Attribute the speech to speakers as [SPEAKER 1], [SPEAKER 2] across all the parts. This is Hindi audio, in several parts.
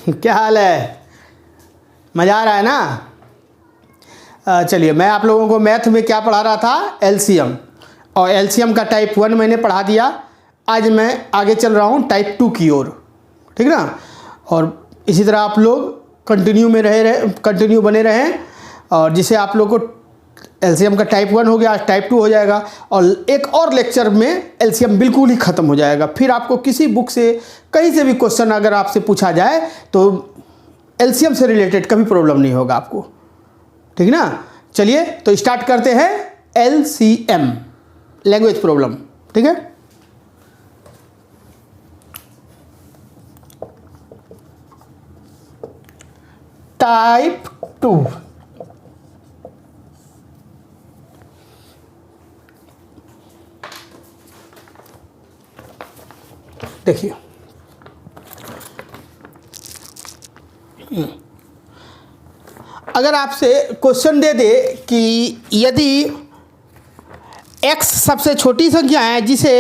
[SPEAKER 1] क्या हाल है? मज़ा आ रहा है ना? चलिए, मैं आप लोगों को मैथ में क्या पढ़ा रहा था? एलसीएम। और एलसीएम का टाइप 1 मैंने पढ़ा दिया। आज मैं आगे चल रहा हूँ टाइप 2 की ओर, ठीक ना? और इसी तरह आप लोग कंटिन्यू बने रहें, और जिसे आप लोग को एलसीएम का टाइप 1 हो गया, आज टाइप 2 हो जाएगा। और एक और लेक्चर में एलसीएम बिल्कुल ही ख़त्म हो जाएगा। फिर आपको किसी बुक से कहीं से भी क्वेश्चन अगर आपसे पूछा जाए तो एलसीएम से रिलेटेड कभी प्रॉब्लम नहीं होगा आपको, ठीक ना? चलिए तो स्टार्ट करते हैं एलसीएम, लैंग्वेज प्रॉब्लम, ठीक है? टाइप 2। देखिए, अगर आपसे क्वेश्चन दे दे कि यदि x सबसे छोटी संख्या है, जिसे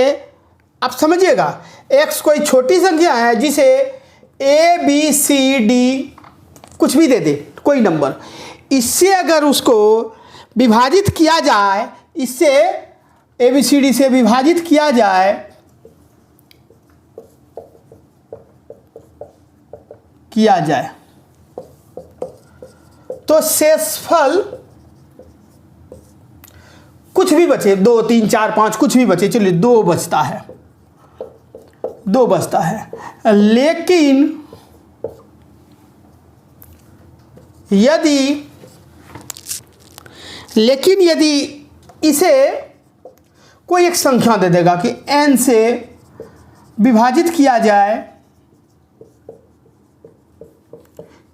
[SPEAKER 1] आप समझिएगा x कोई छोटी संख्या है जिसे a b c d कुछ भी दे दे, कोई नंबर, इससे अगर उसको विभाजित किया जाए, इससे a b c d से विभाजित किया जाए तो शेषफल कुछ भी बचे, 2 3 4 5 कुछ भी बचे, चलिए 2 बचता है। लेकिन यदि इसे कोई एक संख्या दे देगा कि n से विभाजित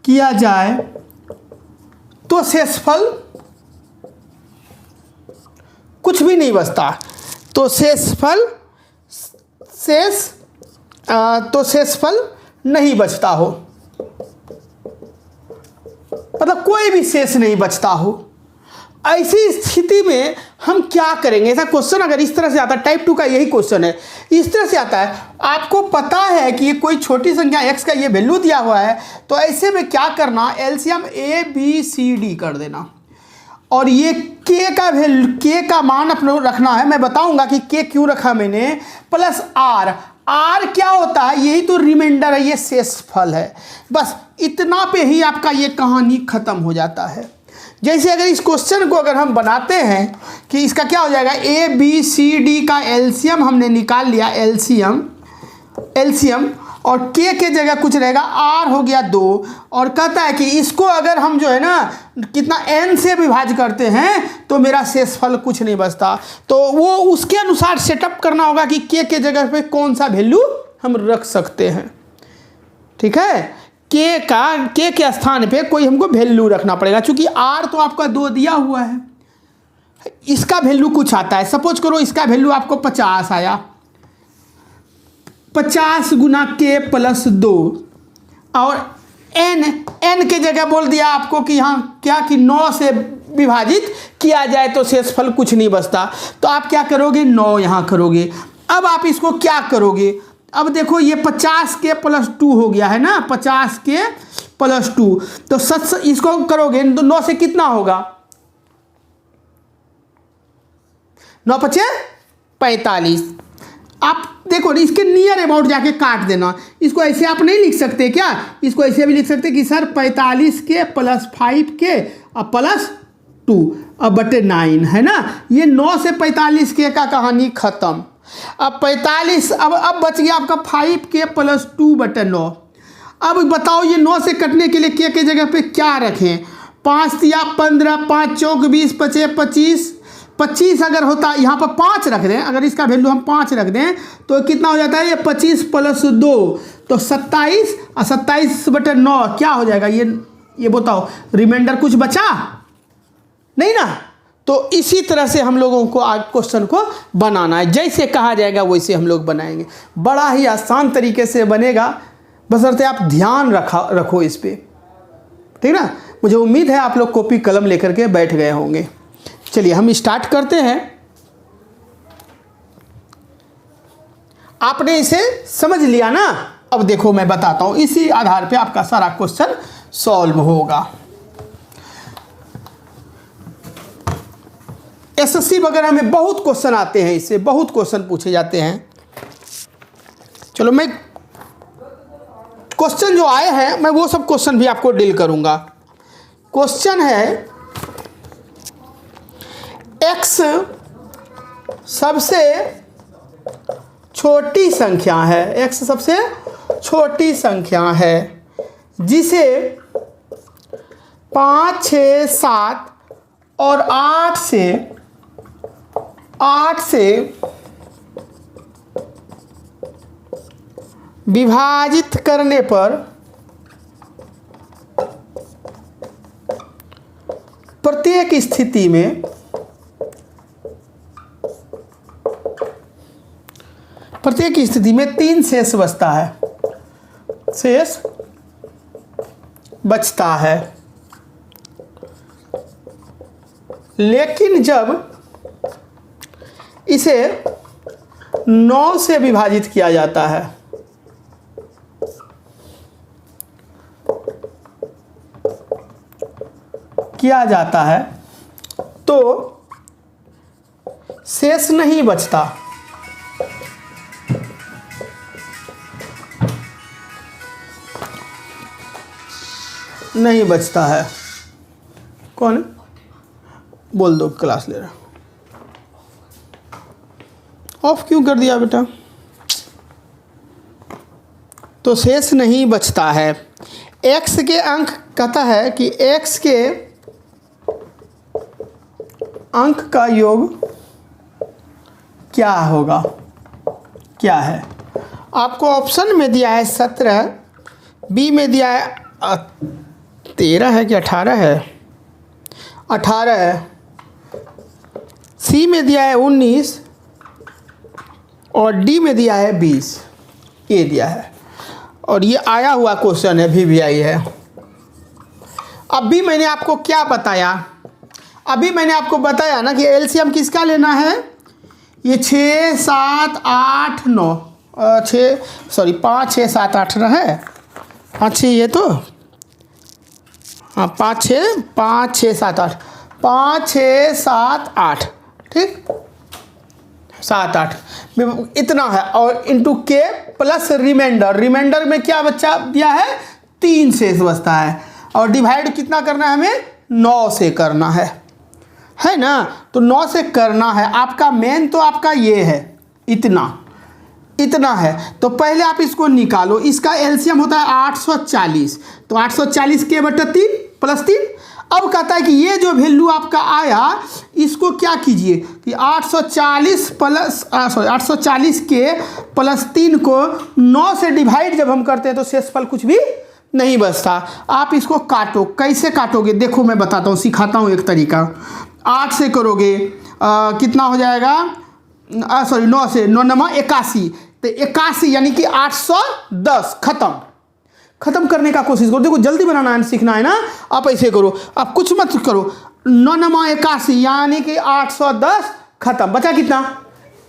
[SPEAKER 1] किया जाए तो शेषफल कुछ भी नहीं बचता। तो शेषफल नहीं बचता हो, मतलब कोई भी शेष नहीं बचता हो। ऐसी स्थिति में हम क्या करेंगे? ऐसा क्वेश्चन अगर इस तरह से आता है, टाइप 2 का यही क्वेश्चन है, इस तरह से आता है, आपको पता है कि ये कोई छोटी संख्या x का ये वैल्यू दिया हुआ है, तो ऐसे में क्या करना? LCM a b c d कर देना, और ये k का मान अपने रखना है। मैं बताऊंगा कि k क्यों रखा मैंने, प्लस r क्या होता है? यही तो रिमाइंडर है, ये शेषफल है। बस इतना पे ही आपका ये कहानी खत्म हो जाता है। जैसे अगर इस क्वेश्चन को अगर हम बनाते हैं कि इसका क्या हो जाएगा, a b c d का एलसीएम हमने निकाल लिया, एलसीएम, और k के जगह कुछ रहेगा, r हो गया 2, और कहता है कि इसको अगर हम जो है ना कितना n से विभाजित करते हैं तो मेरा शेषफल कुछ नहीं बचता। तो वो उसके अनुसार सेटअप करना होगा कि k के जगह पे कौन सा वैल्यू हम रख सकते हैं, ठीक है? के स्थान पे कोई हमको वैल्यू रखना पड़ेगा, क्योंकि r तो आपका 2 दिया हुआ है, इसका वैल्यू कुछ आता है। सपोज करो इसका वैल्यू आपको 50 आया, 50 गुना k प्लस 2, और n के जगह बोल दिया आपको कि यहाँ क्या कि 9 से विभाजित किया जाए तो शेषफल कुछ नहीं बचता। तो आप क्या करोगे? 9 यहाँ करोगे। अब आप इसको क्या करोगे? अब देखो ये 50k प्लस 2 हो गया है ना, 50k प्लस 2, तो इसको करोगे तो 9 से कितना होगा? 9 × 5 = 45। आप देखो इसके नियर अबाउट जाके काट देना। इसको ऐसे आप नहीं लिख सकते क्या? इसको ऐसे भी लिख सकते कि सर 45k प्लस 5k और प्लस 2 अब बटे 9 है ना। ये 9 से 45k का कहानी खत्म। अब 45, अब बच गया आपका 5k प्लस 2 बटे 9। अब बताओ ये 9 से कटने के लिए k के जगह पे क्या रखें? 5 या 15, 5 चौक 20, 25, 25 अगर होता, यहाँ पर 5 रख दें, अगर इसका वैल्यू हम 5 रख दें तो कितना हो जाता है? ये 25 प्लस 2 तो 27, और 27 बटे 9 क्या हो जाएगा? ये बताओ, रिमाइंडर कुछ बचा नहीं ना। तो इसी तरह से हम लोगों को आज क्वेश्चन को बनाना है, जैसे कहा जाएगा वैसे हम लोग बनाएंगे। बड़ा ही आसान तरीके से बनेगा, बशर्ते आप ध्यान रखो इस पे, ठीक ना। मुझे उम्मीद है आप लोग कॉपी कलम लेकर के बैठ गए होंगे। चलिए हम स्टार्ट करते हैं। आपने इसे समझ लिया ना, अब देखो मैं बताता हूँ, इसी आधार पे आपका सारा क्वेश्चन सॉल्व होगा। एसएससी वगैरह में बहुत क्वेश्चन आते हैं, इससे बहुत क्वेश्चन पूछे जाते हैं। चलो मैं क्वेश्चन जो आए हैं मैं वो सब क्वेश्चन भी आपको डील करूंगा। क्वेश्चन है x सबसे छोटी संख्या है, x सबसे छोटी संख्या है जिसे 5, 6, 7 और 8 से विभाजित करने पर प्रत्येक स्थिति में 3 शेष बचता है, शेष बचता है। लेकिन जब इसे 9 से विभाजित किया जाता है तो शेष नहीं बचता। नहीं बचता है। कौन बोल दो, क्लास ले रहा। ऑफ क्यों कर दिया बेटा? तो शेष नहीं बचता है। x के अंक कहता है कि x के अंक का योग क्या होगा, क्या है? आपको ऑप्शन में दिया है 17, बी में दिया है 13 है कि 18 है, 18 है, सी में दिया है 19 और डी में दिया है 20। ये दिया है और ये आया हुआ क्वेश्चन है, VVI है। अभी मैंने आपको क्या बताया? अभी मैंने आपको बताया ना कि एलसीएम किसका लेना है। ये 6, 7, 8, 9, 5, 6, 7, 8 ना है। अच्छा ये तो हाँ 5, 6, 7, 8, 5, 6, 7, 8, ठीक 7, 8 इतना है। और इंटू के प्लस रिमाइंडर में क्या बच्चा दिया है? 3 शेष बचता है। और डिवाइड कितना करना है हमें? 9 से करना है ना। तो 9 से करना है। आपका मेन तो आपका ये है, इतना है। तो पहले आप इसको निकालो। इसका एलसीएम होता है 840, तो 840 के बटा 3 प्लस 3। अब कहता है कि ये जो वैल्यू आपका आया इसको क्या कीजिए कि 840 के प्लस 3 को 9 से डिवाइड जब हम करते हैं तो शेषफल कुछ भी नहीं बचता। आप इसको काटो। कैसे काटोगे देखो मैं बताता हूँ, सिखाता हूँ एक तरीका। 8 से करोगे कितना हो जाएगा? 9 से 9 9 81, तो 81 यानी कि 810। खत्म करने का कोशिश करो। देखो जल्दी बनाना है, सीखना है ना। आप ऐसे करो, आप कुछ मत करो। 9 9 81 यानी कि 810 खत्म। बचा कितना?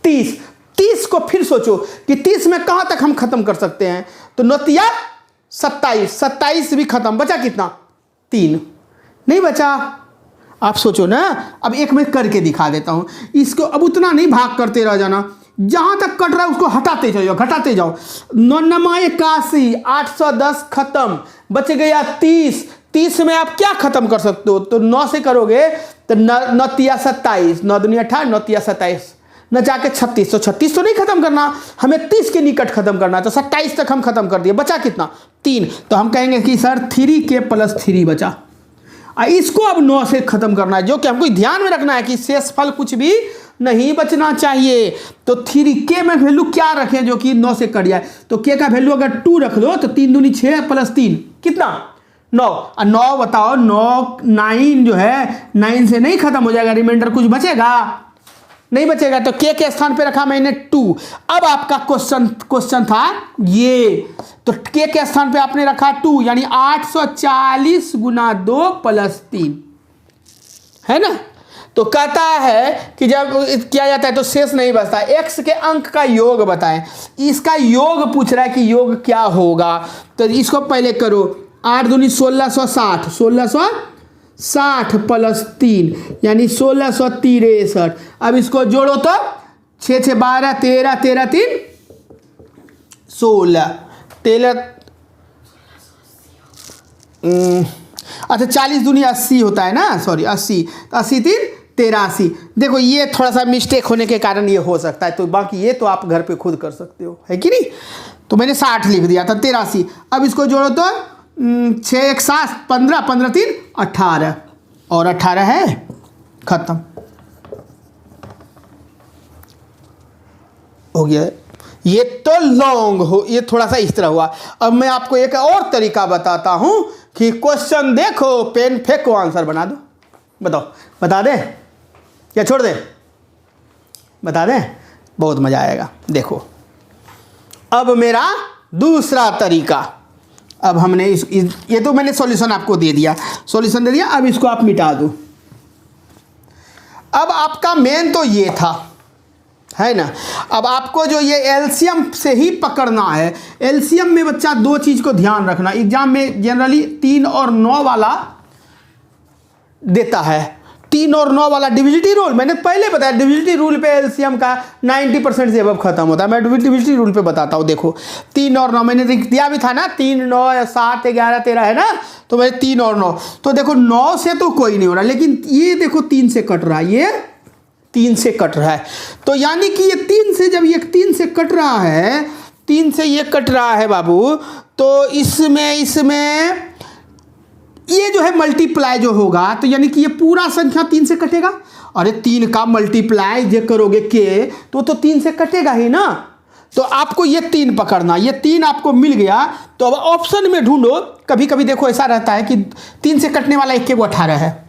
[SPEAKER 1] 30। 30 को फिर सोचो कि 30 में कहाँ तक हम खत्म कर सकते हैं। तो 9 तिया 27, 27 भी खत्म। बचा कितना? 3 नहीं बचा। आप सोचो ना। अब एक मैं करके दिखा देता हूँ इसको। अब उतना नहीं भाग करते रह जाना, जहाँ तक कट रहा है उसको घटाते जाओ। 9 9 81, 810 खत्म। बच गया 30। 30 में आप क्या खत्म कर सकते हो? तो 9 से करोगे तो 9 तिया 27, 9 दूनी 18, 9 तिया 27, न जाके 36। तो 36 तो नहीं खत्म करना, हमें 30 के निकट खत्म करना है। तो 27 तक हम खत्म कर दिए। बचा कितना? 3। तो हम कहेंगे कि सर 3 प्लस 3 बचा। इसको अब 9 से खत्म करना है, जो कि हमको ध्यान में रखना है कि शेषफल कुछ भी नहीं बचना चाहिए। तो 3k में वैल्यू क्या रखें जो कि 9 से कट जाए? तो k का वैल्यू अगर 2 रख लो तो 3 दूनी 6 प्लस 3 कितना? 9। और 9 बताओ, 9 जो है 9 से नहीं खत्म हो जाएगा, रिमाइंडर कुछ बचेगा? नहीं बचेगा। तो k के स्थान पे रखा मैंने 2। अब आपका क्वेश्चन था ये, तो k के स्थान पे आपने रखा 2 यानी 840 गुना 2 प्लस 3 है ना। तो कहता है कि जब किया जाता है तो शेष नहीं बचता, x के अंक का योग बताएं। इसका योग पूछ रहा है कि योग क्या होगा, तो इसको पहले करो। 8 दूनी 1660, 1660 प्लस 3 यानी 1663। अब इसको जोड़ो तो 6 6 12 13 13 3 16 13 अच्छा 40 दूनी 80 होता है ना, सॉरी 80, तो 80 3 83। देखो ये थोड़ा सा मिस्टेक होने के कारण ये हो सकता है, तो बाकी ये तो आप घर पे खुद कर सकते हो, है कि नहीं। तो मैंने 60 लिख दिया था, 83। अब इसको जोड़ो तो 6 1 7 15 15 3 18 और 18 है, खत्म हो गया। ये तो लॉन्ग हो, ये थोड़ा सा इस तरह हुआ। अब मैं आपको एक और तरीका बताता हूं कि क्वेश्चन देखो, पेन फेंको, आंसर बना दो। बताओ, बता दे या छोड़ दे? बता दें, बहुत मजा आएगा। देखो अब मेरा दूसरा तरीका, अब हमने ये तो मैंने सॉल्यूशन आपको दे दिया, सॉल्यूशन दे दिया। अब इसको आप मिटा दो। अब आपका मेन तो ये था, है ना। अब आपको जो ये एलसीएम से ही पकड़ना है। एलसीएम में बच्चा दो चीज को ध्यान रखना, एग्जाम में जनरली 3 और 9 वाला देता है। 3 और 9 वाला डिविजिटी रूल, मैंने पहले बताया डिविजिटी रूल पे एलसीएम का 90% से अब खत्म होता है। मैं डिविजिटी रूल पे बताता हूँ। देखो 3 और 9 मैंने दिया भी था ना, 3 9 7 11 13 है ना, तो मैंने 3 और 9, तो देखो 9 से तो कोई नहीं हो रहा, लेकिन ये देखो 3 से कट रहा है, ये 3 से कट रहा है। तो यानी कि ये 3 से, जब ये 3 से कट रहा है, 3 से ये कट रहा है बाबू, तो इसमें ये जो है मल्टीप्लाई जो होगा, तो यानी कि ये पूरा संख्या 3 से कटेगा। अरे 3 का मल्टीप्लाई जो करोगे के तो 3 से कटेगा ही ना। तो आपको ये 3 पकड़ना, ये 3 आपको मिल गया। तो अब ऑप्शन में ढूंढो। कभी कभी देखो ऐसा रहता है कि 3 से कटने वाला एक के वो 18 है,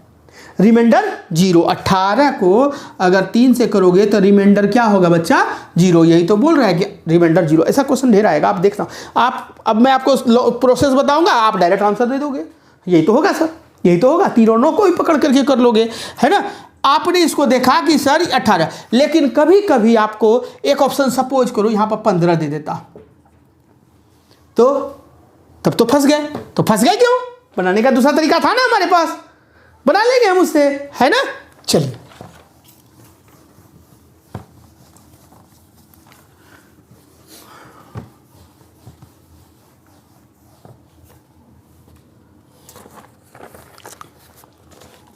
[SPEAKER 1] रिमाइंडर 0। 18 को अगर 3 से करोगे तो रिमाइंडर क्या होगा बच्चा? 0। यही तो बोल रहा है कि रिमाइंडर 0। ऐसा क्वेश्चन ढेर आएगा, आप देखना। आप अब मैं आपको प्रोसेस बताऊंगा, आप डायरेक्ट आंसर दे दोगे। यही तो होगा सर, यही तो होगा। 3 और 9 को ही पकड़ करके कर लोगे, है ना। आपने इसको देखा कि सर 18, लेकिन कभी कभी आपको एक ऑप्शन, सपोज करो यहां पर 15 दे देता, तो तब तो फंस गए। तो फंस गए क्यों? बनाने का दूसरा तरीका था ना हमारे पास, बना लेंगे हम उससे, है ना। चलिए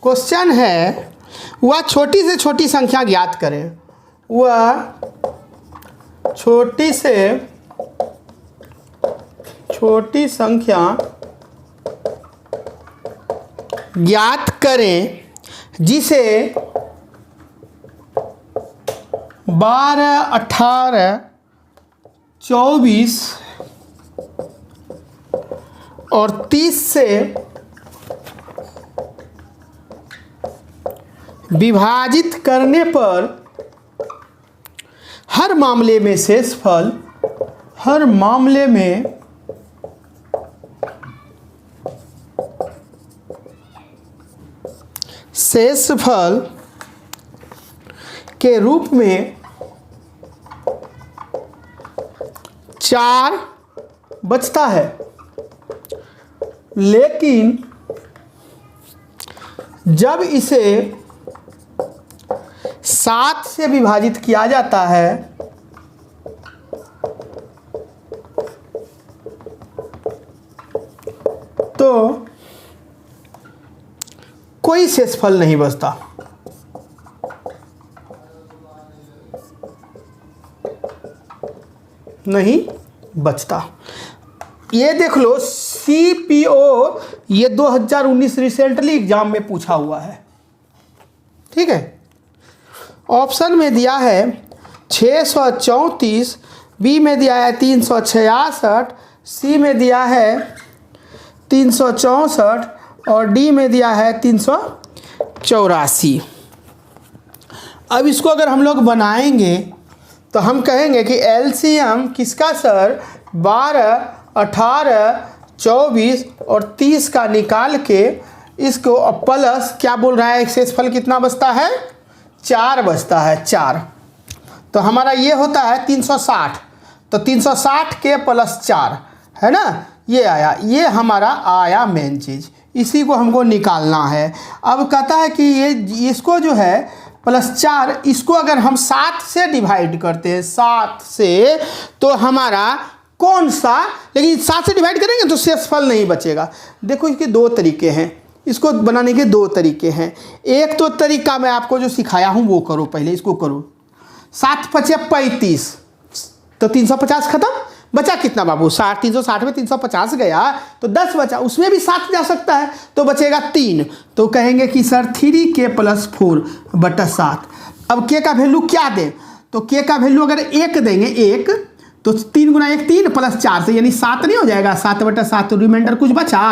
[SPEAKER 1] क्वेश्चन है, वह छोटी से छोटी संख्या ज्ञात करें। वह छोटी से छोटी संख्या ज्ञात करें जिसे 12 18 24 और 30 से विभाजित करने पर हर मामले में शेषफल, हर मामले में शेषफल के रूप में 4 बचता है। लेकिन जब इसे 7 से विभाजित किया जाता है तो कोई शेषफल नहीं बचता। नहीं बचता। ये देख लो, CPO ये 2019 रिसेंटली एग्जाम में पूछा हुआ है, ठीक है। ऑप्शन में दिया है 634, बी में दिया है 366, सी में दिया है 364 और डी में दिया है 384। अब इसको अगर हम लोग बनाएंगे तो हम कहेंगे कि एलसीएम किसका सर? 12 18 24 और 30 का निकाल के इसको प्लस क्या बोल रहा है, शेषफल कितना बचता है, 4 बचता है, 4। तो हमारा ये होता है 360, तो 360 के प्लस 4 है ना, ये आया, ये हमारा आया मेन चीज़, इसी को हमको निकालना है। अब कहता है कि ये इसको जो है प्लस 4, इसको अगर हम 7 से डिवाइड करते हैं, 7 से, तो हमारा कौन सा, लेकिन 7 से डिवाइड करेंगे तो शेषफल नहीं बचेगा। देखो इसके 2 तरीके हैं, इसको बनाने के 2 तरीके हैं। एक तो तरीका मैं आपको जो सिखाया हूँ वो करो, पहले इसको करो। 7 × 5 = 35, तो 350 खत्म, बचा कितना बाबू, 60, 360 में 350 गया तो 10 बचा, उसमें भी 7 जा सकता है तो बचेगा 3। तो कहेंगे कि सर 3k + 4/7। अब k का वैल्यू क्या दें, तो k का वैल्यू अगर 1 देंगे, 1 तो 3 × 1 3 + 4 से यानी 7 नहीं हो जाएगा, 7/7, तो रिमाइंडर कुछ बचा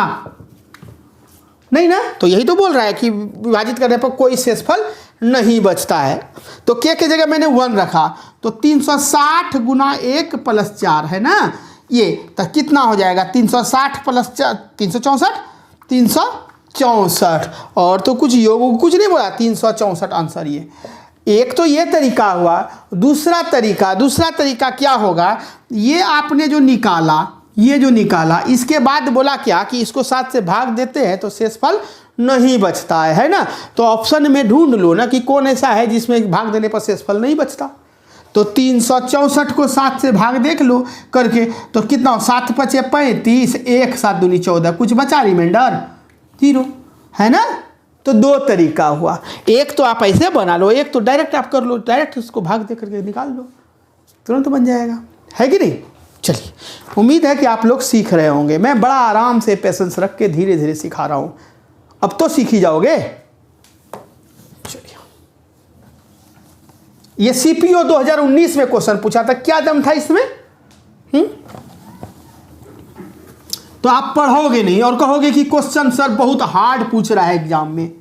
[SPEAKER 1] नहीं ना। तो यही तो बोल रहा है कि विभाजित करने पर कोई शेषफल नहीं बचता है। तो k की जगह मैंने 1 रखा, तो 360 × 1 + 4 है ना, ये तो कितना हो जाएगा, 360 + 4 364, 364, और तो कुछ योग कुछ नहीं बोला, 364 आंसर। ये एक तो ये तरीका हुआ। दूसरा तरीका क्या होगा, ये आपने जो निकाला, ये जो निकाला, इसके बाद बोला क्या कि इसको 7 से भाग देते हैं तो शेषफल नहीं बचता है ना। तो ऑप्शन में ढूंढ लो ना कि कौन ऐसा है जिसमें भाग देने पर शेषफल नहीं बचता। तो 364 को 7 से भाग देख लो करके, तो कितना, 7 × 5 = 35, 1 7 दूनी 14, कुछ बचा रिमाइंडर 0 है ना। तो 2 तरीका हुआ, एक तो आप ऐसे बना लो, एक तो डायरेक्ट आप कर लो, डायरेक्ट उसको भाग दे करके निकाल लो, तुरंत बन जाएगा, है कि नहीं। चलिए, उम्मीद है कि आप लोग सीख रहे होंगे। मैं बड़ा आराम से पेशेंस रख के धीरे धीरे सिखा रहा हूँ, अब तो सीख ही जाओगे। चलिए, ये सीपीओ 2019 में क्वेश्चन पूछा था, क्या दम था इसमें, तो आप पढ़ोगे नहीं और कहोगे कि क्वेश्चन सर बहुत हार्ड पूछ रहा है एग्जाम में।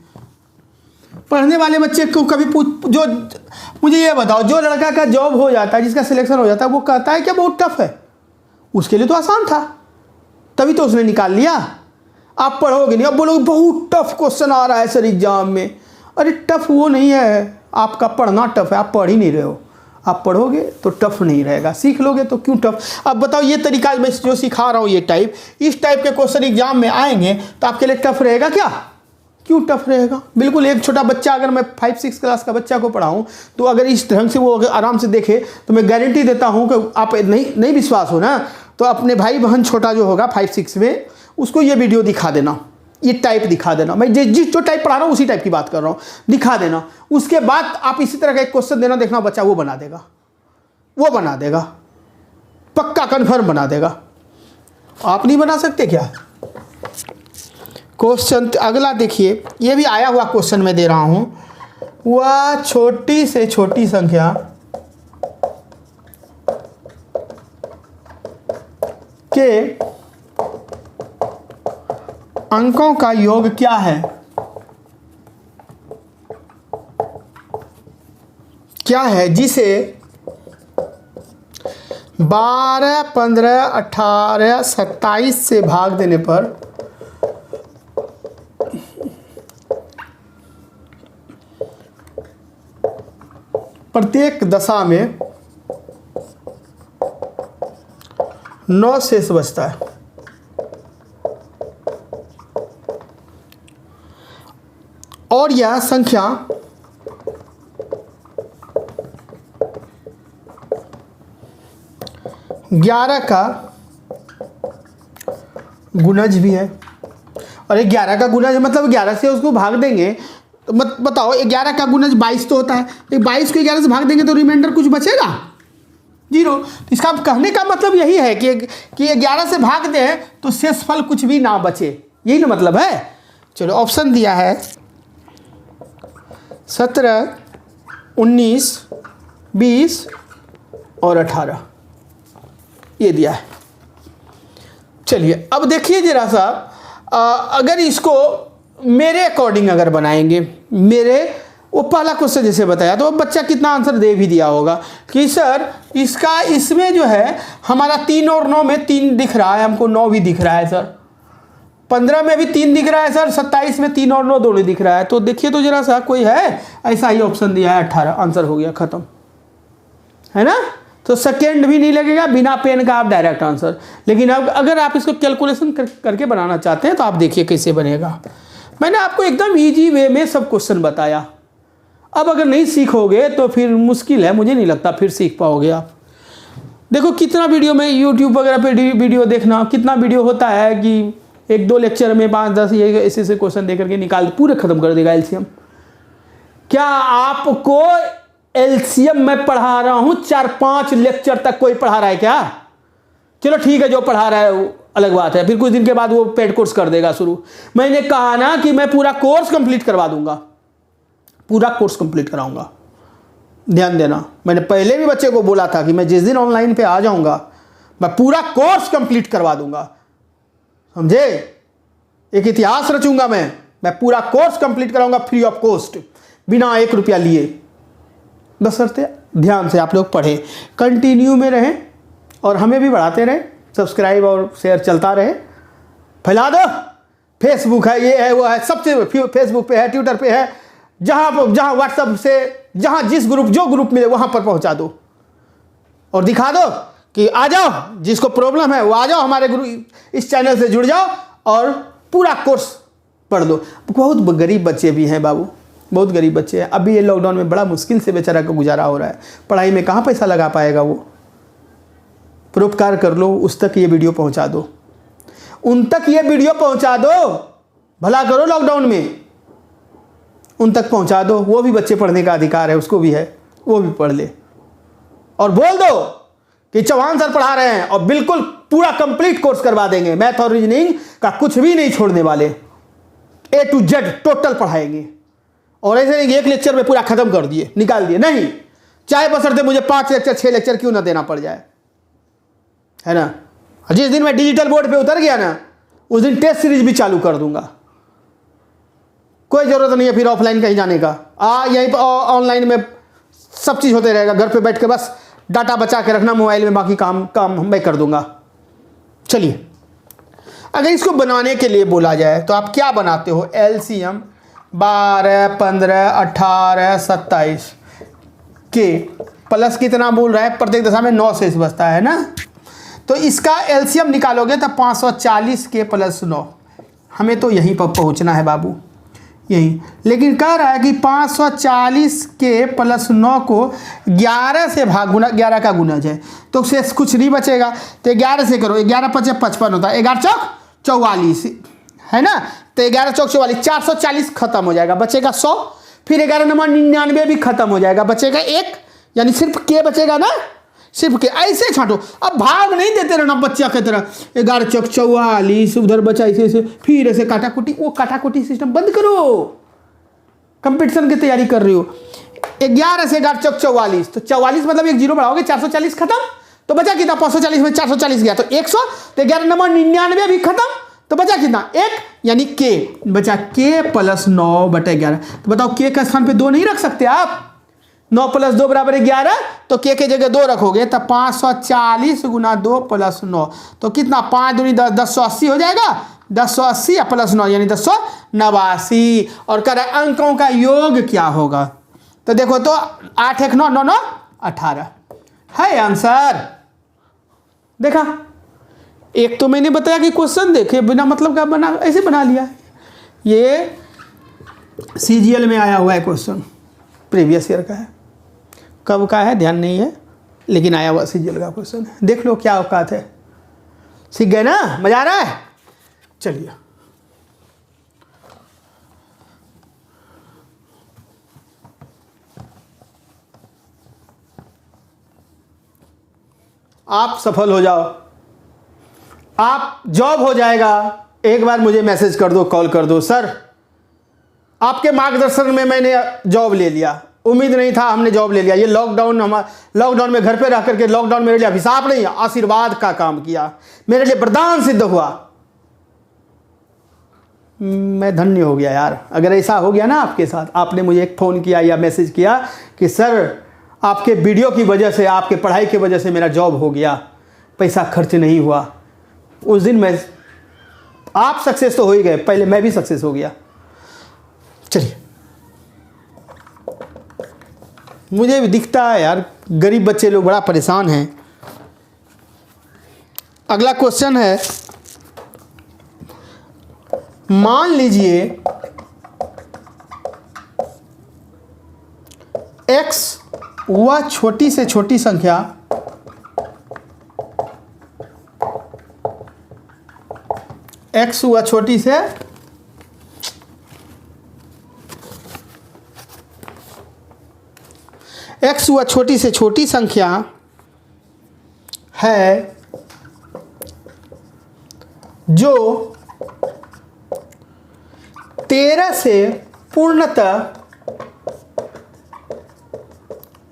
[SPEAKER 1] पढ़ने वाले बच्चे को कभी जो मुझे ये बताओ, जो लड़का का जॉब हो जाता है, जिसका सिलेक्शन हो जाता है, वो कहता है क्या बहुत टफ है, उसके लिए तो आसान था, तभी तो उसने निकाल लिया। आप पढ़ोगे नहीं, अब बोलोगे बहुत टफ क्वेश्चन आ रहा है सर एग्जाम में। अरे टफ वो नहीं है, आपका पढ़ना टफ है, आप पढ़ ही नहीं रहे हो। आप पढ़ोगे तो टफ नहीं रहेगा, सीख लोगे तो क्यों टफ। अब बताओ, ये तरीका मैं जो सिखा रहा हूँ, ये टाइप, इस टाइप के क्वेश्चन एग्जाम में आएंगे तो आपके लिए टफ रहेगा क्या, क्यों टफ रहेगा। बिल्कुल, एक छोटा बच्चा, अगर मैं 5-6 क्लास का बच्चा को पढ़ाऊँ तो अगर इस ढंग से वो अगर आराम से देखे तो मैं गारंटी देता हूँ कि आप नहीं विश्वास हो ना, तो अपने भाई बहन छोटा जो होगा 5-6 में, उसको ये वीडियो दिखा देना, ये टाइप दिखा देना। मैं जिस जो टाइप पढ़ा रहा हूँ उसी टाइप की बात कर रहा हूँ, दिखा देना। उसके बाद आप इसी तरह का एक क्वेश्चन देना, देखना बच्चा वो बना देगा, पक्का कन्फर्म बना देगा। आप नहीं बना सकते क्या। क्वेश्चन अगला देखिए, ये भी आया हुआ क्वेश्चन मैं दे रहा हूँ। वह छोटी से छोटी संख्या के अंकों का योग क्या है, जिसे 12, 15, 18, 27 से भाग देने पर प्रत्येक दशा में 9 शेष बचता है। और यह संख्या ग्यारह का गुणज भी है। और 11 का गुणज मतलब 11 से उसको भाग देंगे तो बताओ, 11 का गुणज 22 तो होता है, 22 को 11 से भाग देंगे तो रिमाइंडर कुछ बचेगा 0। तो इसका कहने का मतलब यही है कि 11 से भाग दें तो शेषफल कुछ भी ना बचे, यही ना मतलब है। चलो, ऑप्शन दिया है 17, 19, 20 और 18, ये दिया है। चलिए, अब देखिए जरा सा, अगर इसको मेरे अकॉर्डिंग अगर बनाएंगे, वो पहला क्वेश्चन जैसे बताया, तो बच्चा कितना आंसर दे भी दिया होगा कि सर इसमें जो है हमारा 3 और 9 में 3 दिख रहा है, हमको 9 भी दिख रहा है सर, 15 में भी 3 दिख रहा है सर, 27 में 3 और 9 दोनों दिख रहा है। तो देखिए तो जरा सा कोई है, ऐसा ही ऑप्शन दिया है 18, आंसर हो गया, खत्म, है ना। तो सेकेंड भी नहीं लगेगा, बिना पेन का आप डायरेक्ट आंसर। लेकिन अब अगर आप इसको कैलकुलेशन करके बनाना चाहते हैं तो आप देखिए कैसे बनेगा। मैंने आपको एकदम ईजी वे में सब क्वेश्चन बताया। अब अगर नहीं सीखोगे तो फिर मुश्किल है, मुझे नहीं लगता फिर सीख पाओगे आप। देखो कितना वीडियो में यूट्यूब वगैरह पे वीडियो देखना, कितना वीडियो होता है कि 1-2 लेक्चर में 5-10 ये ऐसे क्वेश्चन दे करके निकाल पूरे खत्म कर देगा एलसीएम। क्या आपको एलसीएम मैं पढ़ा रहा हूं 4-5 लेक्चर तक कोई पढ़ा रहा है क्या? चलो ठीक है, जो पढ़ा रहा है वो अलग बात है, फिर कुछ दिन के बाद वो पेड कोर्स कर देगा शुरू। मैंने कहा ना कि मैं पूरा कोर्स कंप्लीट करवा दूंगा, पूरा कोर्स कंप्लीट कराऊंगा, ध्यान देना। मैंने पहले भी बच्चे को बोला था कि मैं जिस दिन ऑनलाइन पे आ जाऊंगा मैं पूरा कोर्स कंप्लीट करवा दूंगा, समझे। एक इतिहास रचूंगा मैं पूरा कोर्स कंप्लीट कराऊंगा फ्री ऑफ कॉस्ट, बिना 1 रुपया लिए। बशर्ते ध्यान से आप लोग पढ़ें, कंटिन्यू में रहें और हमें भी बढ़ाते रहें, सब्सक्राइब और शेयर चलता रहे, फैला दो। फेसबुक है, ये है, वो है, सबसे फेसबुक पे है, ट्विटर पे है, जहाँ व्हाट्सएप से जहाँ जिस ग्रुप जो ग्रुप मिले वहाँ पर पहुँचा दो और दिखा दो कि आ जाओ, जिसको प्रॉब्लम है वो आ जाओ हमारे ग्रुप, इस चैनल से जुड़ जाओ और पूरा कोर्स पढ़ लो। बहुत गरीब बच्चे भी हैं बाबू, बहुत गरीब बच्चे हैं। अभी ये लॉकडाउन में बड़ा मुश्किल से बेचारा का गुजारा हो रहा है, पढ़ाई में कहाँ पैसा लगा पाएगा वो। परोपकार कर लो, उस तक ये वीडियो पहुँचा दो, उन तक ये वीडियो पहुँचा दो, भला करो लॉकडाउन में, उन तक पहुँचा दो। वो भी बच्चे पढ़ने का अधिकार है, उसको भी है, वो भी पढ़ ले। और बोल दो कि चौहान सर पढ़ा रहे हैं और बिल्कुल पूरा कंप्लीट कोर्स करवा देंगे, मैथ और रीजनिंग का कुछ भी नहीं छोड़ने वाले, A to Z टोटल पढ़ाएंगे। और ऐसे नहीं 1 लेक्चर में पूरा खत्म कर दिए, निकाल दिए, नहीं, चाहे बशर्ते मुझे 5 लेक्चर 6 लेक्चर क्यों ना देना पड़ जाए, है ना। जिस दिन मैं डिजिटल बोर्ड पे उतर गया ना, उस दिन टेस्ट सीरीज भी चालू कर दूंगा। कोई ज़रूरत नहीं है फिर ऑफलाइन कहीं जाने का, यहीं पर ऑनलाइन में सब चीज़ होते रहेगा, घर पे बैठ के बस डाटा बचा के रखना मोबाइल में, बाकी काम मैं कर दूंगा। चलिए, अगर इसको बनाने के लिए बोला जाए तो आप क्या बनाते हो? एलसीएम 12, 15, 18, 27 के प्लस कितना बोल रहा है? प्रत्येक दशा में 9 शेष बचता है ना। तो इसका एलसीएम निकालोगे तो 540 के प्लस 9, हमें तो यहीं पर पहुंचना है बाबू, यही। लेकिन कह रहा है कि 540 के प्लस 9 को 11 से भाग, गुना 11 का गुना जाए तो शेष कुछ नहीं बचेगा। तो 11 से करो, 11 × 5 = 55 होता है, 11 चौक 44, है ना। तो 11 चौक 44, 440 खत्म हो जाएगा, बचेगा 100। फिर 11 × 99 भी खत्म हो जाएगा, बचेगा 1, यानी सिर्फ के बचेगा ना, सिर्फ के। ऐसे छांटो, अब भाग नहीं देते रहना बच्चा की तरह, 11 चौक 44, उधर बचा ऐसे, फिर ऐसे काटाकुटी। वो काटाकुटी सिस्टम बंद करो, कंपटीशन की तैयारी कर रही हो। 11 से 11 चौक 44, तो 44 मतलब 1 0 बढ़ाओगे, 440 खत्म। तो बचा कितना? 540 में 440 गया तो 100। तो 11 × 99 भी खत्म, तो बचा कितना? 1, यानी के बचा, के प्लस 9/11। तो बताओ के का स्थान पे 2 नहीं रख सकते आप? 9 + 2 = 11, तो के जगह 2 रखोगे तो 540 × 2 + 9, तो कितना? 5 दूनी 10, 1080 हो जाएगा। 1080 प्लस 9 यानी 1089। और कह रहा है अंकों का योग क्या होगा? तो देखो तो 8 1 9 9 9 18 है आंसर। देखा, एक तो मैंने बताया कि क्वेश्चन देखे बिना मतलब का बना, ऐसे बना लिया। ये सीजीएल में आया हुआ है क्वेश्चन, प्रीवियस ईयर का है, कब का है ध्यान नहीं है, लेकिन आया हुआ सीजीएल का क्वेश्चन है। देख लो क्या औकात है। सीख गए ना? मजा आ रहा है? चलिए, आप सफल हो जाओ, आप जॉब हो जाएगा। एक बार मुझे मैसेज कर दो, कॉल कर दो, सर आपके मार्गदर्शन में मैंने जॉब ले लिया, उम्मीद नहीं था, हमने जॉब ले लिया। ये लॉकडाउन में घर पे रह करके लॉकडाउन मेरे लिए अभिशाप नहीं, आशीर्वाद का काम किया, मेरे लिए वरदान सिद्ध हुआ। मैं धन्य हो गया यार। अगर ऐसा हो गया ना आपके साथ, आपने मुझे एक फ़ोन किया या मैसेज किया कि सर आपके वीडियो की वजह से, आपके पढ़ाई की वजह से मेरा जॉब हो गया, पैसा खर्च नहीं हुआ, उस दिन मैं आप सक्सेस तो हो ही गए, पहले मैं भी सक्सेस हो गया। चलिए, मुझे भी दिखता है यार गरीब बच्चे लोग बड़ा परेशान हैं। अगला क्वेश्चन है, मान लीजिए x वह छोटी से छोटी संख्या x वह छोटी से x वह छोटी से छोटी संख्या है जो 13 से पूर्णतः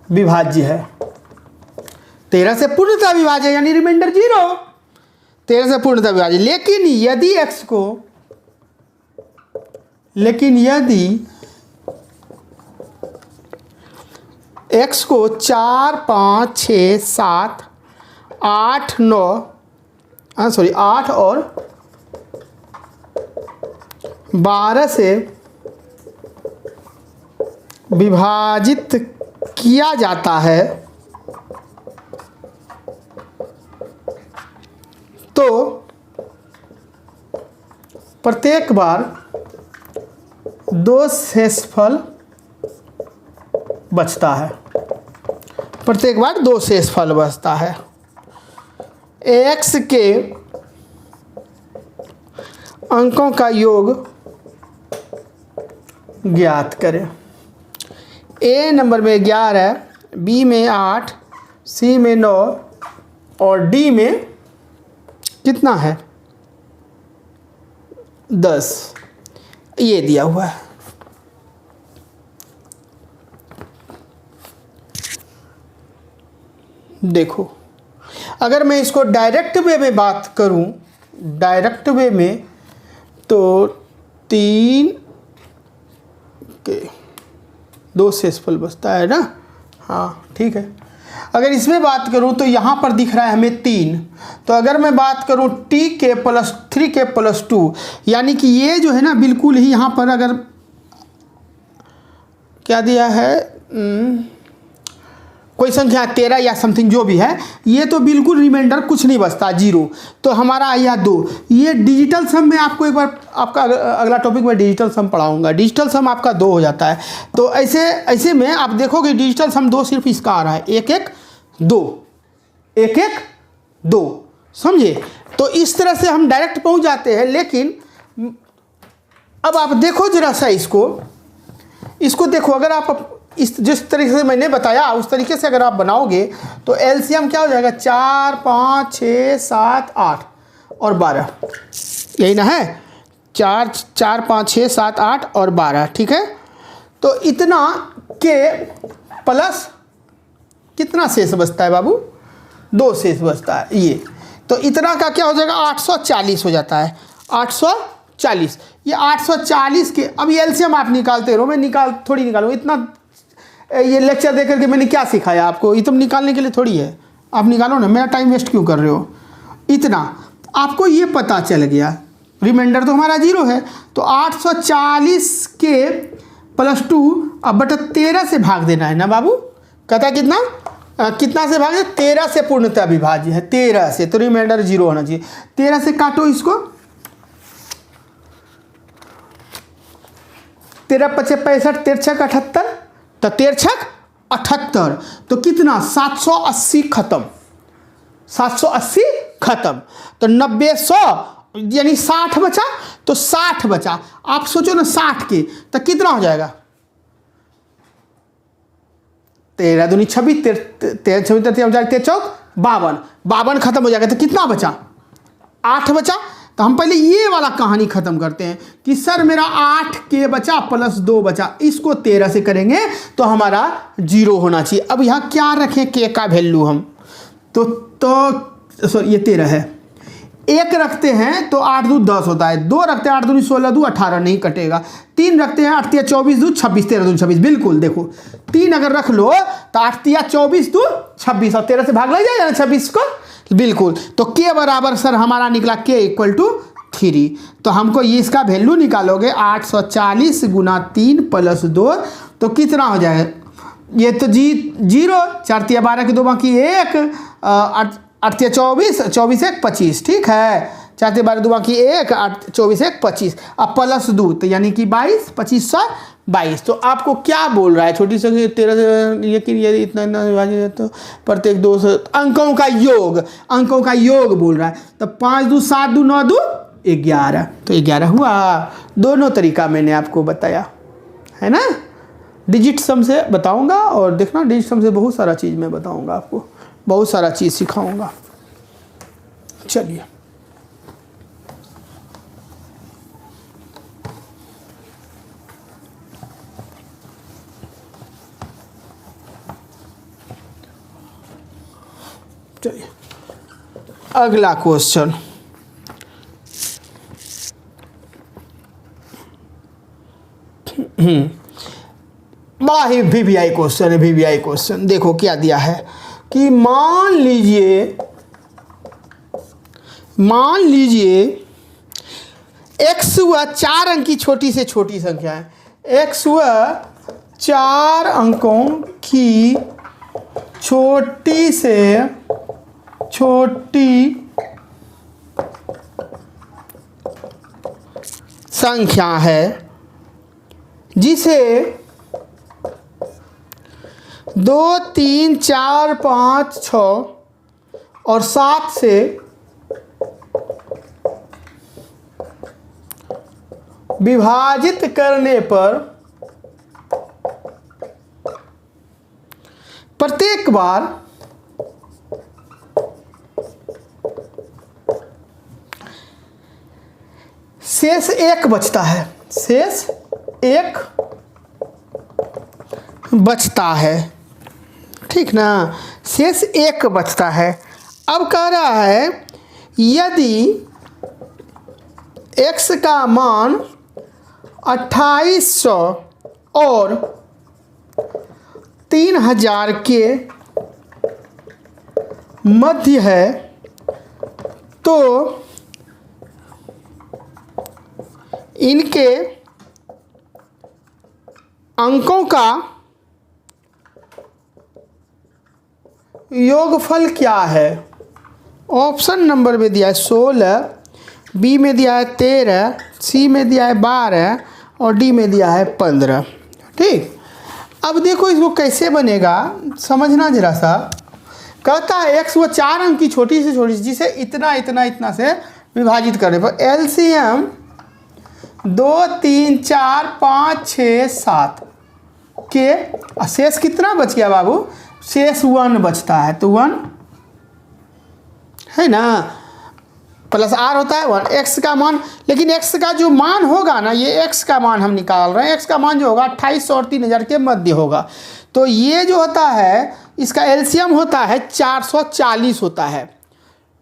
[SPEAKER 1] विभाज्य है। 13 से पूर्णतः विभाज्य यानी रिमाइंडर 0, 13 से पूर्णतः विभाज्य। लेकिन यदि x को 4, 5, 6, 7, 8, 8 और 12 से विभाजित किया जाता है तो प्रत्येक बार 2 शेषफल बचता है। प्रत्येक बार 2 शेषफल बचता है। x के अंकों का योग ज्ञात करें। A नंबर में 11, B में 8, C में 9 और D में कितना है 10, ये दिया हुआ है। देखो, अगर मैं इसको डायरेक्ट वे में बात करूं, डायरेक्ट वे में तो 3 के 2 शेषफल बचता है ना। हाँ ठीक है। अगर इसमें बात करूं तो यहाँ पर दिख रहा है हमें 3, तो अगर मैं बात करूं t के प्लस 3 के प्लस 2, यानी कि ये जो है ना बिल्कुल ही यहाँ पर अगर क्या दिया है कोई संख्या 13 या समथिंग जो भी है, ये तो बिल्कुल रिमाइंडर कुछ नहीं बचता, 0। तो हमारा आया 2। ये डिजिटल सम में आपको एक बार आपका अगला टॉपिक में डिजिटल सम पढ़ाऊंगा। डिजिटल सम आपका 2 हो जाता है। तो ऐसे में आप देखोगे डिजिटल सम 2 सिर्फ इसका आ रहा है, 1 1 2, 1 1 2, समझे। तो इस तरह से हम डायरेक्ट पहुंच जाते हैं। लेकिन अब आप देखो जरा सा इसको देखो, अगर आप इस जिस तरीके से मैंने बताया उस तरीके से अगर आप बनाओगे तो एलसीएम क्या हो जाएगा, 4 5 6 7 8 और 12, यही ना है, 4 5 6 7 8 और 12, ठीक है। तो इतना के प्लस कितना शेष बचता है बाबू, 2 शेष बचता है ये। तो इतना का क्या हो जाएगा, 840 हो जाता है, 840। ये 840 के, अब ये एलसीएम आप निकालते रहो, मैं थोड़ी निकालूंगा। इतना ये लेक्चर दे करके मैंने क्या सिखाया आपको, ये तुम निकालने के लिए थोड़ी है, आप निकालो ना, मेरा टाइम वेस्ट क्यों कर रहे हो। इतना आपको ये पता चल गया, रिमाइंडर तो हमारा 0 है। तो 840 के प्लस 2 अब बटा 13 से भाग देना है ना बाबू। कहता है कितना से भाग, 13 से पूर्णतः विभाज्य है, 13 से, तो रिमाइंडर 0 होना चाहिए। 13 से काटो इसको, 13 5 65, 13 6 78, तो 13 6 78, तो कितना 780 खत्म, 780 खत्म। तो 90 100 यानी 60 बचा, तो 60 बचा। आप सोचो ना 60 के तो कितना हो जाएगा, 13 दूनी 26, 13 26 13 चौक 52, 52 खत्म हो जाएगा। तो कितना बचा, 8 बचा। तो हम पहले ये वाला कहानी ख़त्म करते हैं कि सर मेरा 8 के बचा प्लस 2 बचा, इसको 13 से करेंगे तो हमारा 0 होना चाहिए। अब यहाँ क्या रखें के का वैल्यू हम, तो सॉरी ये 13 है, 1 रखते हैं तो 8 दूनी 10 होता है, 2 रखते हैं 8 दूनी 16 2 18 नहीं कटेगा, 3 रखते हैं 8 3 24 2 26, 13 दूनी 26, बिल्कुल देखो 3 अगर रख लो तो 8 3 24 2 26 और 13 से भाग लग जाएगा ना 26 को, बिल्कुल। तो के बराबर सर हमारा निकला के इक्वल टू 3। 3। तो हमको ये इसका वैल्यू निकालोगे 840 गुना 3 प्लस 2 तो कितना हो जाएगा? ये तो 0, 4 तिया 12 के 2 बाकी 1, 8 तिया 24, 24 1 25, ठीक है। 4 तिया 12 2 बाकी 1, 8 24 1 25, अब प्लस 2 तो यानी कि 22, 25 22। तो आपको क्या बोल रहा है? छोटी संख्या 13 से ये इतना विभाजित है तो प्रत्येक 2 से अंकों का योग बोल रहा है। तो 5 2 7 2 9 2 11, तो 11 हुआ। दोनों तरीका मैंने आपको बताया है ना। डिजिट सम से बताऊंगा और देखना डिजिट सम से बहुत सारा चीज़ मैं बताऊंगा आपको, बहुत सारा चीज़ सिखाऊंगा। चलिए अगला क्वेश्चन, बड़ा ही वीवीआई क्वेश्चन है। वीवीआई क्वेश्चन देखो क्या दिया है कि मान लीजिए x व 4 अंक की छोटी से छोटी संख्या है। x व 4 अंकों की छोटी से छोटी संख्या है जिसे 2 3 4 5 6 और 7 से विभाजित करने पर प्रत्येक बार शेष 1 बचता है। शेष 1 बचता है, ठीक ना। शेष 1 बचता है। अब कह रहा है यदि x का मान 2800 और 3000 के मध्य है तो इनके अंकों का योगफल क्या है? ऑप्शन नंबर में दिया है 16, बी में दिया है 13, सी में दिया है 12 और डी में दिया है 15। ठीक, अब देखो इसको कैसे बनेगा समझना जरा सा। कहता है x वो 4 अंक की छोटी से छोटी जिसे इतना इतना इतना से विभाजित करने पर एलसीएम 2 3 4 5 6 7 के शेष कितना बच गया बाबू? शेष 1 बचता है, तो 1 है ना, प्लस आर होता है 1 x का मान। लेकिन x का जो मान होगा ना, ये x का मान हम निकाल रहे हैं, x का मान जो होगा 2800 और 3000 के मध्य होगा। तो ये जो होता है इसका एलसीएम होता है 440 होता है।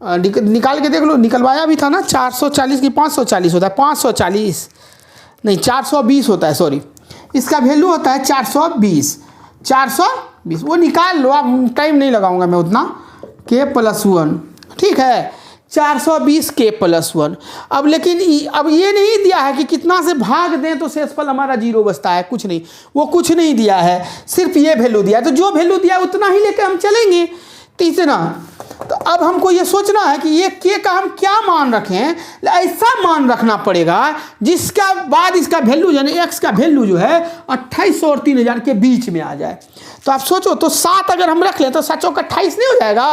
[SPEAKER 1] निकाल के देख लो, निकलवाया भी था ना। 440 की 540 होता है, 540 नहीं 420 होता है, सॉरी। इसका वैल्यू होता है 420, 420 वो निकाल लो आप, टाइम नहीं लगाऊंगा मैं उतना। k + 1, ठीक है, 420 k + 1। अब लेकिन अब ये नहीं दिया है कि कितना से भाग दें तो शेषफल हमारा 0 बचता है, कुछ नहीं, वो कुछ नहीं दिया है, सिर्फ ये वैल्यू दिया है। तो जो वैल्यू दिया है उतना ही लेकर हम चलेंगे। तीसरा, तो अब हमको ये सोचना है कि ये k का हम क्या मान रखें। ऐसा मान रखना पड़ेगा जिसका बाद इसका वैल्यू यानी x का वैल्यू जो है 2800 और 3000 के बीच में आ जाए। तो आप सोचो, तो 7 अगर हम रख लें तो 7 चौक 28 नहीं हो जाएगा?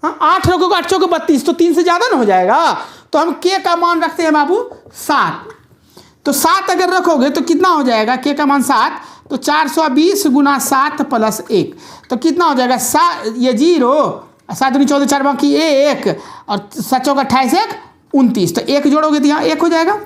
[SPEAKER 1] हाँ, 8 रखोगे 8 चौक 32, तो 3 से ज़्यादा ना हो जाएगा। तो हम k का मान रखते हैं बाबू 7। तो 7 अगर रखोगे तो कितना हो जाएगा? k का मान 7, तो 420 गुना 7 + 1 तो कितना हो जाएगा? ये 0, 7 दूनी 14 4 बाकी 1 और 7 चौक 28 1 29, तो 1 जोड़ोगे तो यहाँ 1 हो जाएगा।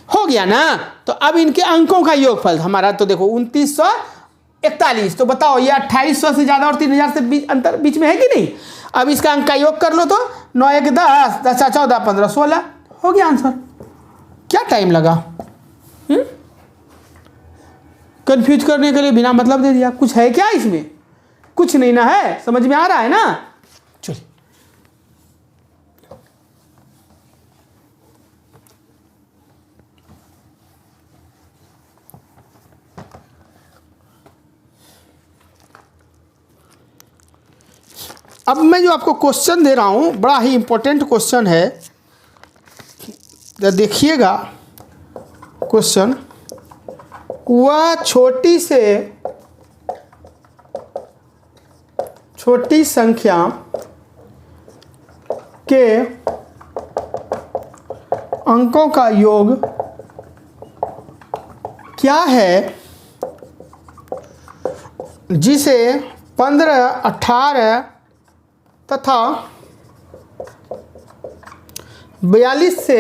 [SPEAKER 1] हो गया ना। तो अब इनके अंकों का योगफल हमारा तो देखो 2941। तो बताओ ये 2800 से ज़्यादा और 3000 से अंतर बीच में है कि नहीं? अब इसका अंक का योग कर लो तो 9 1 10, 10 14 15 16 हो गया आंसर। क्या टाइम लगा? कंफ्यूज करने के लिए बिना मतलब दे दिया। कुछ है क्या इसमें? कुछ नहीं ना है, समझ में आ रहा है ना? चलिए अब मैं जो आपको क्वेश्चन दे रहा हूँ बड़ा ही इम्पोर्टेंट क्वेश्चन है, तो देखिएगा क्वेश्चन। वह छोटी से छोटी संख्या के अंकों का योग क्या है जिसे 15, 18 तथा 42 से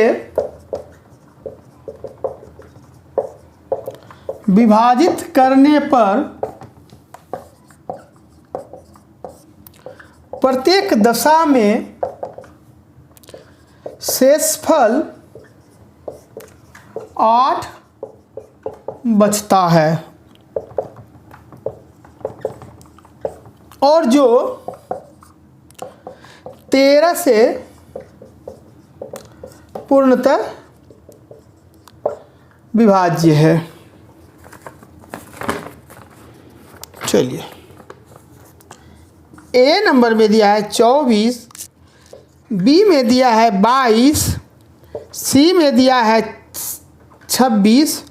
[SPEAKER 1] विभाजित करने पर प्रत्येक दशा में शेषफल 8 बचता है, और जो 13 से पूर्णतः विभाज्य है। चलिए, ए नंबर में दिया है 24, बी में दिया है 22, सी में दिया है 26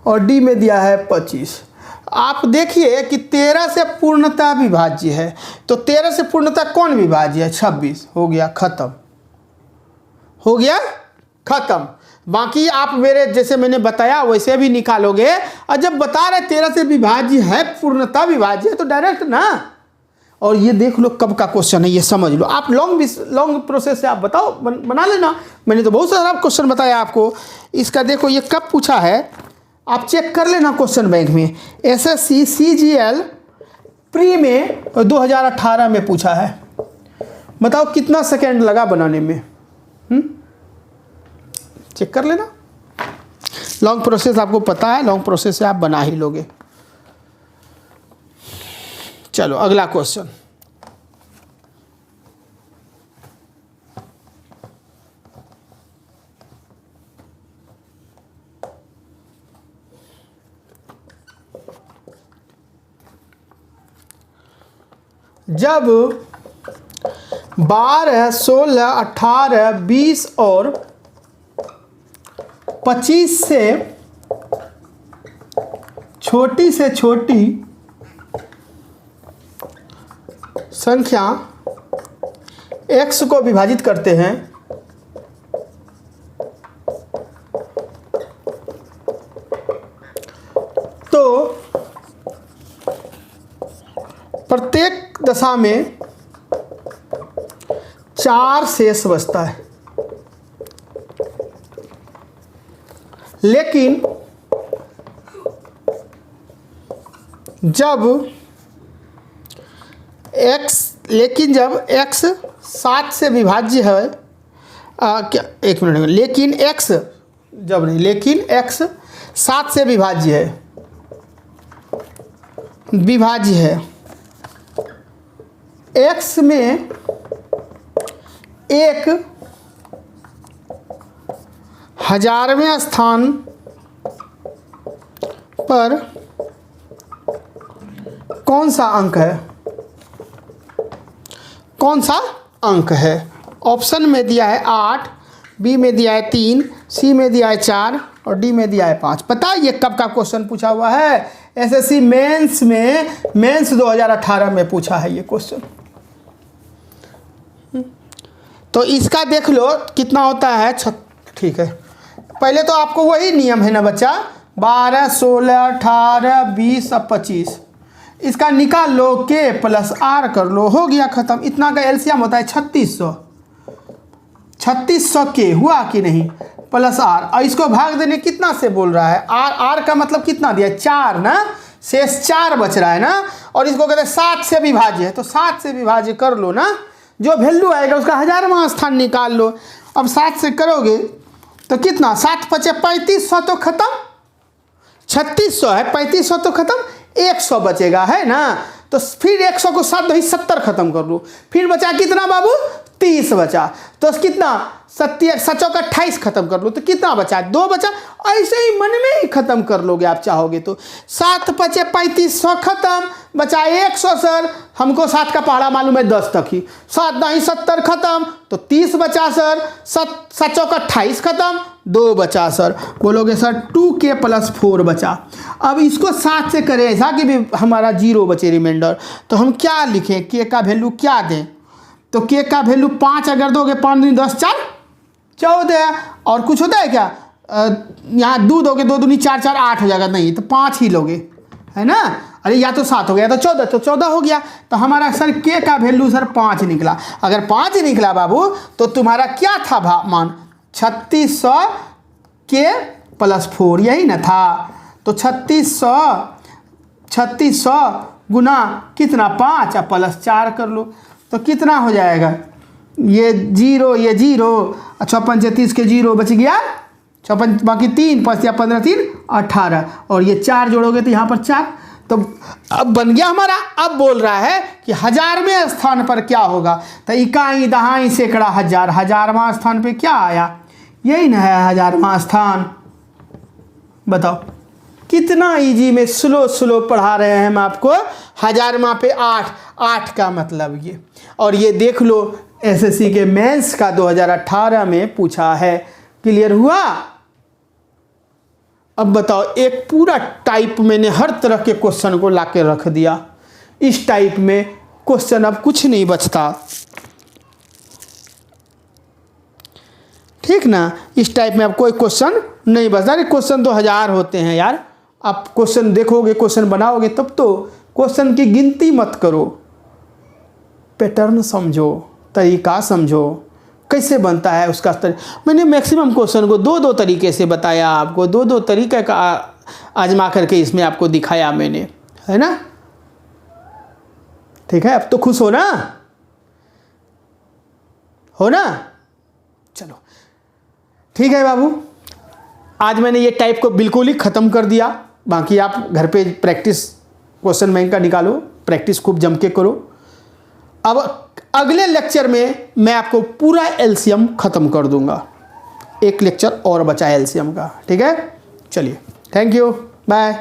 [SPEAKER 1] और डी में दिया है 25। आप देखिए कि 13 से पूर्णतः विभाज्य है, तो 13 से पूर्णतः कौन विभाज्य है? 26। हो गया खत्म, हो गया खत्म। बाकी आप मेरे जैसे मैंने बताया वैसे भी निकालोगे, और जब बता रहे 13 से विभाज्य है, पूर्णतः विभाज्य है, तो डायरेक्ट ना। और ये देख लो कब का क्वेश्चन है, ये समझ लो। आप लॉन्ग प्रोसेस से आप बताओ, बना लेना। मैंने तो बहुत सारा क्वेश्चन बताया आपको। इसका देखो ये कब पूछा है, आप चेक कर लेना क्वेश्चन बैंक में। एसएससी सीजीएल प्री में 2018 में पूछा है। बताओ कितना सेकेंड लगा बनाने में? चेक कर लेना। लॉन्ग प्रोसेस आपको पता है, लॉन्ग प्रोसेस से आप बना ही लोगे। चलो अगला क्वेश्चन। जब 12, 16, 18, 20 और 25 से छोटी संख्या x को विभाजित करते हैं, तो प्रत्येक दशा में 4 शेष बचता है। लेकिन जब जब x 7 से विभाज्य है, क्या एक मिनट में, लेकिन x 7 से विभाज्य है, x में एक 1000वें स्थान पर कौन सा अंक है? कौन सा अंक है? ऑप्शन में दिया है 8, बी में दिया है 3, सी में दिया है 4 और डी में दिया है 5। पता है ये कब का क्वेश्चन पूछा हुआ है? एसएससी मेंस में, मेंस 2018 में पूछा है ये क्वेश्चन। तो इसका देख लो कितना होता है। ठीक है, पहले तो आपको वही नियम है ना बच्चा, 12, 16, 18, 20 और 25। इसका निकाल लो, के प्लस आर कर लो, हो गया खत्म। इतना का एलसीएम होता है 3600। 3600 के हुआ कि नहीं, प्लस आर, और इसको भाग देने कितना से बोल रहा है? आर का मतलब कितना दिया? 4 ना, शेष 4 बच रहा है ना। और इसको कहते हैं 7 से विभाज्य है, तो 7 से विभाज्य कर लो ना, जो वैल्यू आएगा उसका 1000वां स्थान निकाल लो। अब 7 से करोगे तो कितना? 7 × 5 = 3500, तो खत्म। 3600 है, 3500 तो खत्म, 100 बचेगा है ना। तो फिर 100 को 7 × 2 = 70 खत्म कर लो। फिर बचा कितना बाबू? 30 बचा। तो कितना? सत्ती 7×28 खत्म कर लो तो कितना बचा? 2 बचा। ऐसे ही मन में ही खत्म कर लोगे आप चाहोगे तो। 7 5 3500 खत्म, बचा 100 सर। हमको 7 का पहाड़ा मालूम है 10 तक ही। 7 9 70 खत्म तो 30 बचा सर। 7×28 खत्म, 2 बचा सर। बोलोगे सर 2k + 4 बचा। अब इसको 7 से करें ऐसा कि भी हमारा 0 बचे रिमाइंडर, तो हम क्या लिखें? k का वैल्यू क्या दें? तो k का वैल्यू 5 अगर दोगे, 5 दूनी 10 4 14। और कुछ होता है क्या? यहाँ 2 दोगे, 2 दूनी 4 4 8 हो जाएगा। नहीं तो 5 ही लोगे, है ना? अरे या तो 7 हो गया तो 14, तो 14 हो गया। तो हमारा सर k का वैल्यू सर 5 निकला। अगर 5 निकला बाबू तो तुम्हारा क्या था मान? 3600 k + 4, यही ना था? तो 3600 गुना कितना? 5 और +4 कर लो तो कितना हो जाएगा? ये 0 ये 0, 56 36 के 0 बच गया 56, बाकी 3 5 या 15 3 18, और ये 4 जोड़ोगे तो यहाँ पर 4। तो अब बन गया हमारा। अब बोल रहा है कि 1000वें स्थान पर क्या होगा? तो इकाई दहाई सैकड़ा हजार, 1000वां स्थान पे क्या आया? यही ना है 1000वां स्थान। बताओ कितना इजी में स्लो पढ़ा रहे हैं हम आपको। 1000वां पे 8 का मतलब ये। और ये देख लो एसएससी के मेंस का 2018 में पूछा है। क्लियर हुआ? अब बताओ, एक पूरा टाइप मैंने हर तरह के क्वेश्चन को लाके रख दिया। इस टाइप में क्वेश्चन अब कुछ नहीं बचता, ठीक ना? इस टाइप में अब कोई क्वेश्चन नहीं बचता। अरे क्वेश्चन तो 1000 होते हैं यार। आप क्वेश्चन देखोगे, क्वेश्चन बनाओगे, तब तो क्वेश्चन की गिनती मत करो, पैटर्न समझो, तरीका समझो, कैसे बनता है उसका मैंने मैक्सिमम क्वेश्चन को 2 तरीके से बताया आपको। 2 तरीके का आजमा करके इसमें आपको दिखाया मैंने, है ना? ठीक है, अब तो खुश हो ना? चलो ठीक है बाबू, आज मैंने ये टाइप को बिल्कुल ही ख़त्म कर दिया। बाकी आप घर पे प्रैक्टिस क्वेश्चन बैंक का निकालो, प्रैक्टिस खूब जम के करो। अब अगले लेक्चर में मैं आपको पूरा एलसीएम ख़त्म कर दूंगा। एक लेक्चर और बचा है एलसीएम का, ठीक है? चलिए, थैंक यू, बाय।